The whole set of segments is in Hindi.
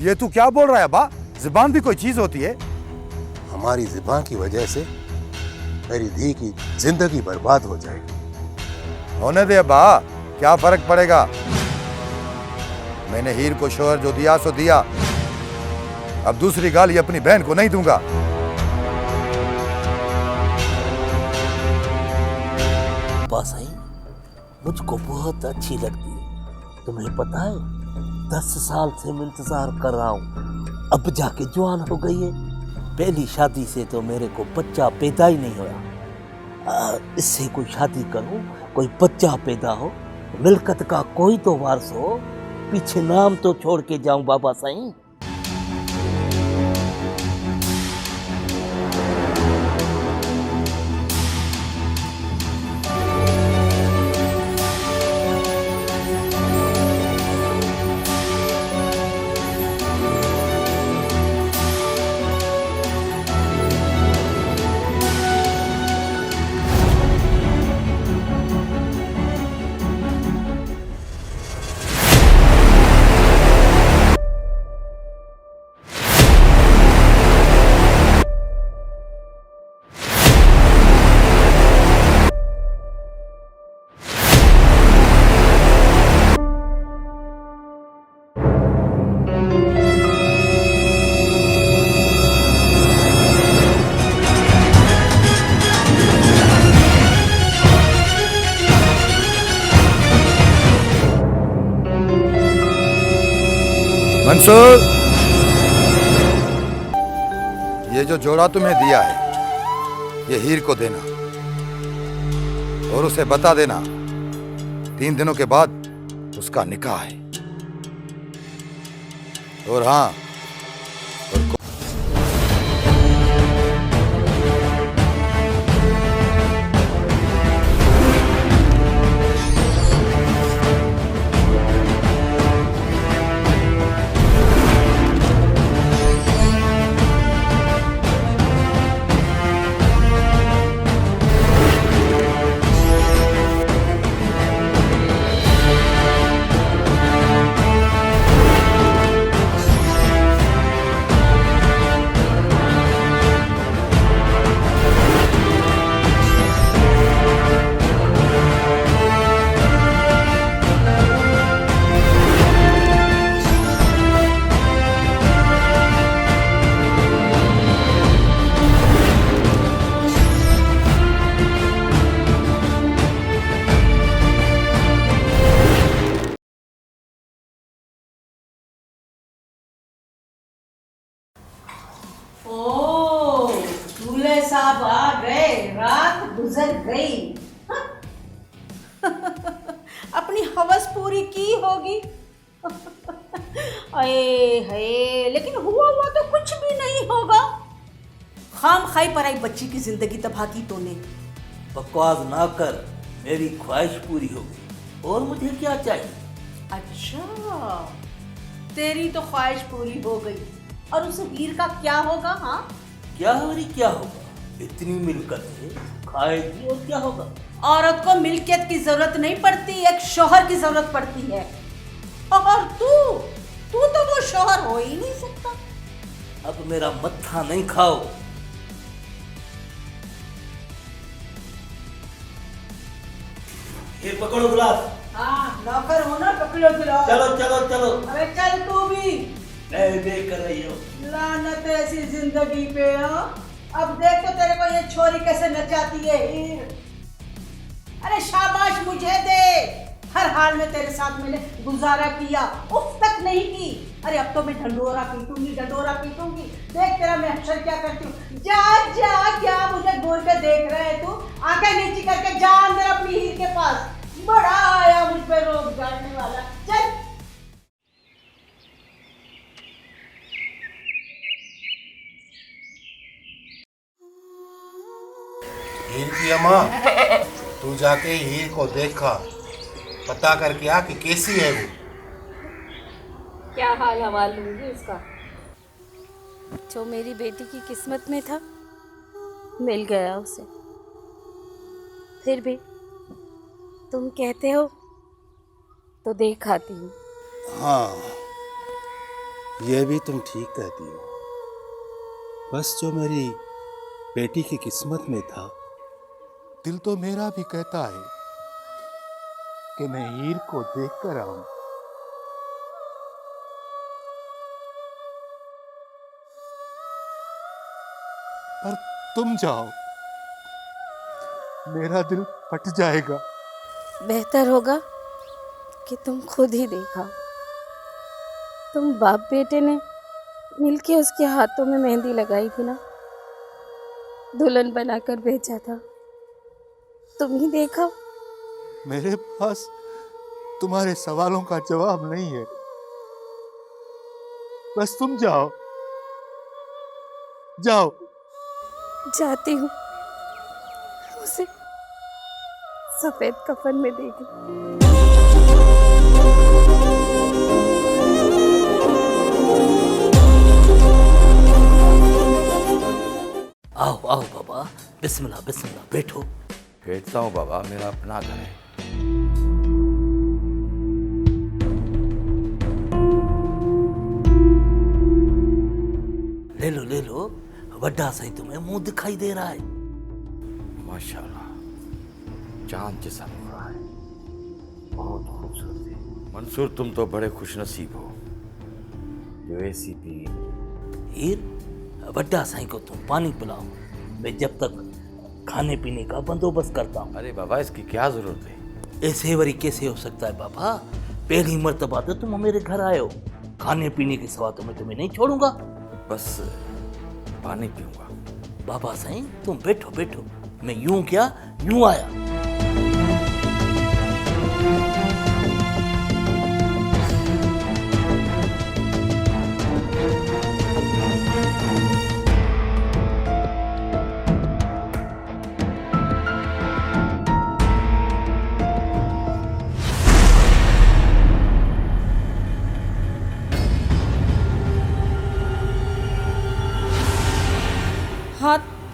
ये तू क्या बोल रहा है बा? जुबान भी कोई चीज होती है? हमारी जुबान की वजह से मेरी धी की जिंदगी बर्बाद हो जाएगी। होने दे बा, क्या फर्क पड़ेगा? मैंने हीर को शोहर जो दिया सो दिया, अब दूसरी गाली अपनी बहन को नहीं दूंगा। बस आई मुझको बहुत अच्छी लगती है। तुम्हें पता है 10 साल से मैं इंतजार कर रहा हूँ, अब जाके जवान हो गई है। पहली शादी से तो मेरे को बच्चा पैदा ही नहीं हुआ। इससे कोई शादी करूं, कोई बच्चा पैदा हो, मिल्कत का कोई तो वारस हो, पीछे नाम तो छोड़ के जाऊं बाबा साईं। मंसूर, ये जो जोड़ा तुम्हें दिया है, ये हीर को देना और उसे बता देना 3 दिनों के बाद उसका निकाह है। और हाँ, दूल्हे साहब आ गए, रात गुजर गई। अपनी हवस पूरी की होगी। अये है, लेकिन हुआ तो कुछ भी नहीं होगा। खाम खाई पर आई बच्ची की जिंदगी तबाह की तूने। बकवास ना कर, मेरी ख्वाहिश पूरी हो गई और मुझे क्या चाहिए? अच्छा, तेरी तो ख्वाहिश पूरी हो गई और उस हीर का क्या होगा? हाँ, क्या होगा? इतनी मिलकत है, खाएगी और क्या होगा? औरत को मिल्कियत की जरूरत नहीं पड़ती, एक शौहर की जरूरत पड़ती है। और तू तो वो शौहर हो ही नहीं सकता। अब मेरा मत्था नहीं खाओ। ये पकड़ो गिलास। हाँ, नौकर हो ना, पकड़ो गिलास। चलो। अरे चल तू भी। मैं देख रही हूँ। लानत है ऐसी जिंदगी पे। हाँ, अब देख तो तेरे को ये छोरी कैसे नचाती है हीर। अरे शाबाश मुझे दे, हर हाल में तेरे साथ मैंने गुजारा किया, उफ तक नहीं की। अरे अब तो मैं ढंडोरा पीटूंगी। देख तेरा मैं अक्षर क्या करती हूँ। जा क्या मुझे घूर के देख रहा है तू? आंखें नीची करके जा अंदर अपनी हीर के पास। बड़ा आया मुझ पे रोक जाने वाला। चल। हीर की अम्मा, तू जाके हीर को देखा, पता करके आ कि कैसी है वो। क्या हाल हवाल लूंगी उसका। जो मेरी बेटी की किस्मत में था मिल गया उसे। फिर भी तुम कहते हो तो देख आती हूँ। हाँ, ये भी तुम ठीक कहती हो। बस जो मेरी बेटी की किस्मत में था, दिल तो मेरा भी कहता है कि मैं हीर को देख कर आऊं। पर तुम जाओ, मेरा दिल फट जाएगा। बेहतर होगा कि तुम खुद ही देखा। तुम बाप बेटे ने मिलके उसके हाथों में मेहंदी लगाई थी ना, दुल्हन बनाकर भेजा था, तुम ही देखा। मेरे पास तुम्हारे सवालों का जवाब नहीं है। बस तुम जाओ, जाओ। जाती हूँ, उसे सफेद कफन में देगी। आओ आओ बाबा, बिस्मिल्लाह बिस्मिल्लाह, बैठो। बैठता हूँ बाबा, मेरा अपना घर है। ले लो, वड्डा सही तुम्हें मुंह दिखाई दे रहा है। माशाल्लाह, चांद जैसा हो रहा है। बहुत खूबसूरत है। मंसूर, तुम तो बड़े खुशनसीब हो जो ऐसी भी। हीर, वड्डा साईं को तुम पानी पिलाओ, मैं जब तक खाने पीने का बंदोबस्त करता हूँ। अरे बाबा, इसकी क्या जरूरत है? ऐसे वरी कैसे हो सकता है बाबा? पहली मर्तबा तो तुम मेरे घर आए हो, खाने पीने के सिवा तो मैं तुम्हें नहीं छोड़ूंगा। बस पानी पीऊंगा। बाबा साईं तुम बैठो बैठो, मैं यूं क्या यूं आया।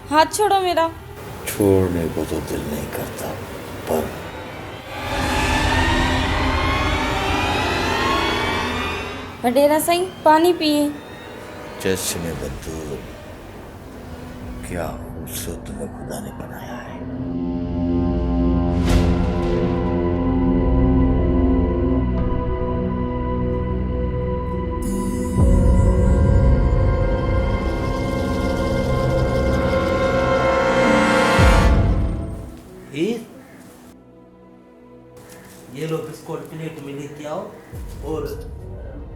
हाथ छोड़ो मेरा। छोड़ने को तो दिल नहीं करता, पर वडेरा साईं पानी पिए। चश्मे बदूर, क्या खूबसूरत तुम्हें खुदा ने बनाया है। ये लो बिस्कुट प्लेट में लेके आओ, और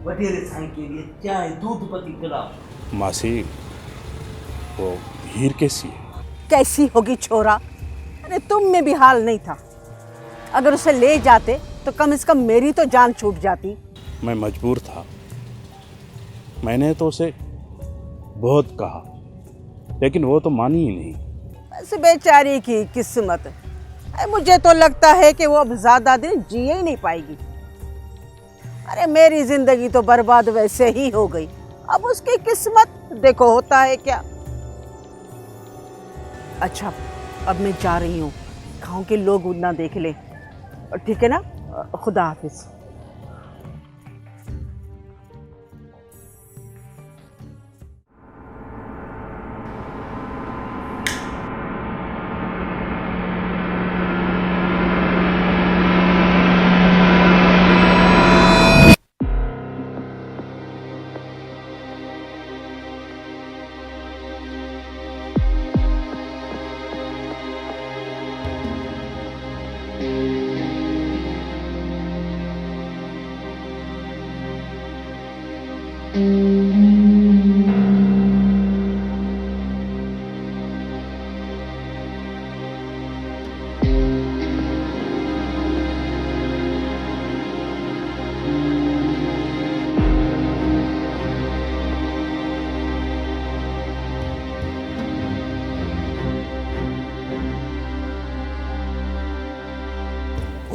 वडेरे साईं के लिए चाय दूध पत्ती पिलाओ। मासी, वो हीर कैसी है? कैसी होगी छोरा? अरे तुम में भी हाल नहीं था। अगर उसे ले जाते तो कम से कम मेरी तो जान छूट जाती। मैं मजबूर था। मैंने तो उसे बहुत कहा, लेकिन वो तो मानी ही नहीं। बस बेचारी की किस्मत। मुझे तो लगता है कि वो अब ज्यादा दिन जिए ही नहीं पाएगी। अरे मेरी जिंदगी तो बर्बाद वैसे ही हो गई, अब उसकी किस्मत देखो होता है क्या। अच्छा, अब मैं जा रही हूँ, गाँव के लोग ना देख ले, ठीक है ना? खुदा हाफिज।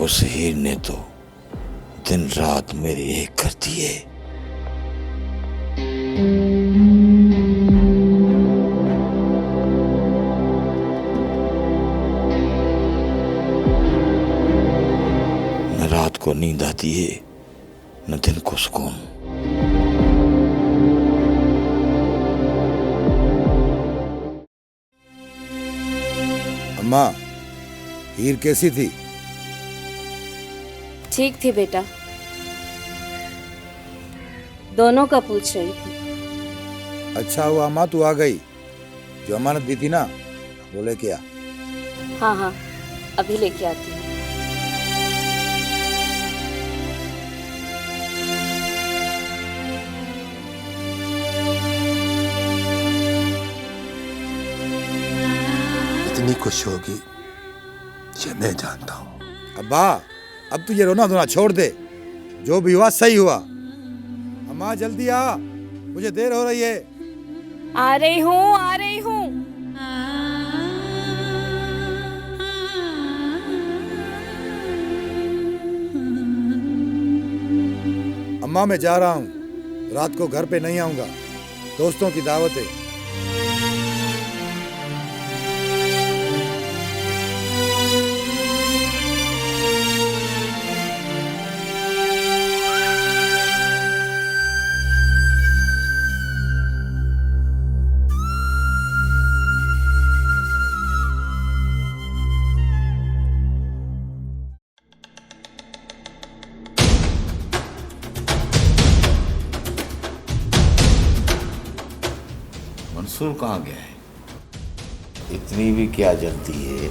उस हीर ने तो दिन रात मेरी एक कर दी है। न रात को नींद आती है, न दिन को सुकून। अम्मा, हीर कैसी थी? ठीक थी बेटा, दोनों का पूछ रही थी। अच्छा हुआ अम्मा तू आ गई। जो अमानत दी थी ना, वो लेके आ। हाँ हाँ, अभी लेके आती हूँ। इतनी खुश होगी ये मैं जानता हूँ। अब्बा, अब तू ये रोना धोना छोड़ दे। जो भी हुआ सही हुआ। अम्मा जल्दी आ, मुझे देर हो रही है। आ रही हूँ, आ रही हूँ। अम्मा मैं जा रहा हूँ, रात को घर पे नहीं आऊंगा, दोस्तों की दावत है। मंसूर कहाँ गया है? इतनी भी क्या जल्दी है?